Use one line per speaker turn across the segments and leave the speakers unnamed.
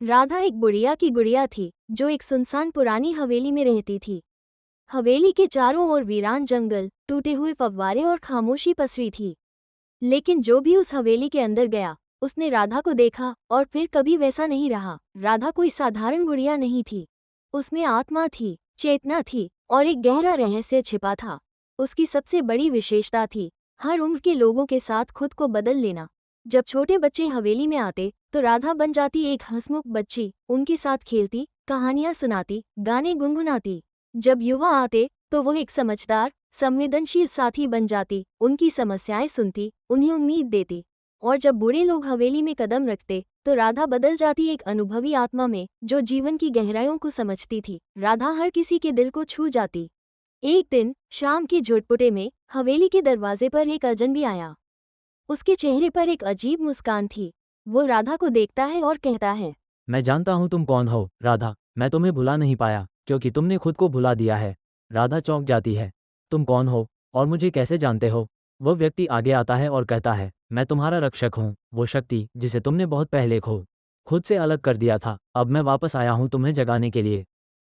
राधा एक बुढ़िया की गुड़िया थी जो एक सुनसान पुरानी हवेली में रहती थी। हवेली के चारों ओर वीरान जंगल, टूटे हुए फव्वारे और खामोशी पसरी थी। लेकिन जो भी उस हवेली के अंदर गया, उसने राधा को देखा और फिर कभी वैसा नहीं रहा। राधा कोई साधारण गुड़िया नहीं थी। उसमें आत्मा थी, चेतना थी और एक गहरा रहस्य छिपा था। उसकी सबसे बड़ी विशेषता थी हर उम्र के लोगों के साथ खुद को बदल लेना। जब छोटे बच्चे हवेली में आते तो राधा बन जाती एक हंसमुख बच्ची, उनके साथ खेलती, कहानियां सुनाती, गाने गुनगुनाती। जब युवा आते तो वो एक समझदार, संवेदनशील साथी बन जाती, उनकी समस्याएं सुनती, उन्हें उम्मीद देती। और जब बूढ़े लोग हवेली में कदम रखते तो राधा बदल जाती एक अनुभवी आत्मा में जो जीवन की गहराइयों को समझती थी। राधा हर किसी के दिल को छू जाती। एक दिन शाम के झुटपुटे में हवेली के दरवाजे पर एक अजनबी आया। उसके चेहरे पर एक अजीब मुस्कान थी। वो राधा को देखता है और कहता है,
मैं जानता हूँ तुम कौन हो, राधा। मैं तुम्हें भुला नहीं पाया क्योंकि तुमने खुद को भुला दिया है। राधा चौंक जाती है। तुम कौन हो और मुझे कैसे जानते हो? वो व्यक्ति आगे आता है और कहता है, मैं तुम्हारा रक्षक हूँ, वो शक्ति जिसे तुमने बहुत पहले खुद से अलग कर दिया था। अब मैं वापस आया हूँ तुम्हें जगाने के लिए।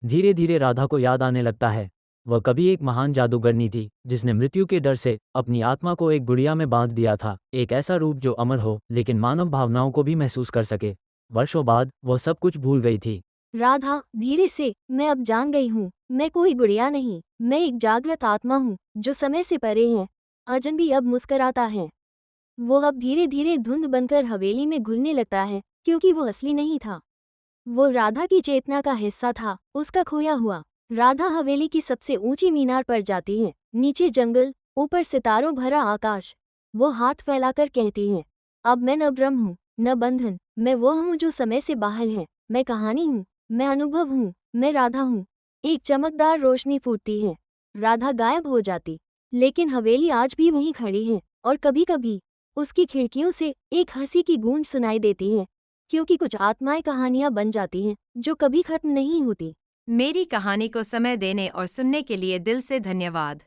धीरे धीरे राधा को याद आने लगता है, वह कभी एक महान जादूगरनी थी जिसने मृत्यु के डर से अपनी आत्मा को एक गुड़िया में बांध दिया था। एक ऐसा रूप जो अमर हो लेकिन मानव भावनाओं को भी महसूस कर सके। वर्षों बाद वह सब कुछ भूल गई थी।
राधा धीरे से, मैं अब जान गई हूँ, मैं कोई गुड़िया नहीं, मैं एक जागृत आत्मा हूँ जो समय से परे है। अजनबी अब मुस्कराता है। वो अब धीरे धीरे धुंध बनकर हवेली में घुलने लगता है क्योंकि वो असली नहीं था। वो राधा की चेतना का हिस्सा था, उसका खोया हुआ। राधा हवेली की सबसे ऊंची मीनार पर जाती है। नीचे जंगल, ऊपर सितारों भरा आकाश। वो हाथ फैलाकर कहती है, अब मैं न भ्रम हूँ न बंधन, मैं वो हूँ जो समय से बाहर है। मैं कहानी हूँ, मैं अनुभव हूँ, मैं राधा हूँ। एक चमकदार रोशनी फूटती है। राधा गायब हो जाती, लेकिन हवेली आज भी वहीं खड़ी है और कभी कभी उसकी खिड़कियों से एक हंसी की गूंज सुनाई देती है, क्योंकि कुछ आत्माएं कहानियां बन जाती हैं जो कभी खत्म नहीं होती।
मेरी कहानी को समय देने और सुनने के लिए दिल से धन्यवाद।